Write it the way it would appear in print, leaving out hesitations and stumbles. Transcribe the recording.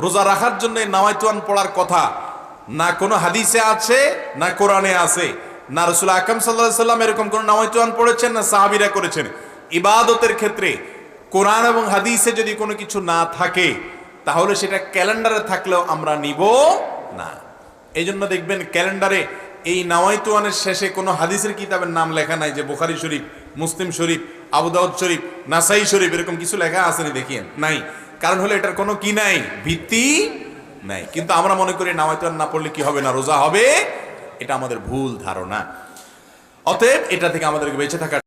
রোজা রাখার জন্য নাওয়াইতুয়ান পড়ার কথা না কোনো হাদিসে আছে না কোরআনে আছে, না রাসূল আকরাম সাল্লাল্লাহু আলাইহি সাল্লাম এরকম কোন নাওয়াইতুয়ান পড়েছেন, না সাহাবীরা করেছেন। ইবাদতের ক্ষেত্রে কোরআন এবং হাদিসে যদি কোনো কিছু না থাকে তাহলে সেটা ক্যালেন্ডারে থাকলেও আমরা নিব না। এই জন্য দেখবেন ক্যালেন্ডারে এই নাওয়াইতুয়ানের শেষে কোনো হাদিসের কিতাবের নাম লেখা নাই যে বুখারী শরীফ, মুসলিম শরীফ, আবু দাউদ শরীফ, নাসাই শরীফ, এরকম কিছু লেখা আসেনি দেখিয়েন নাই। কারণ হলো এটার কোনো কি নাই, ভিত্তি নাই। কিন্তু আমরা মনে করি নাওয়াইতুয়ান না পড়লে কি হবে না, রোজা হবে। এটা আমাদের ভুল ধারণা। অতএব এটা থেকে আমাদেরকে বেঁচে থাকা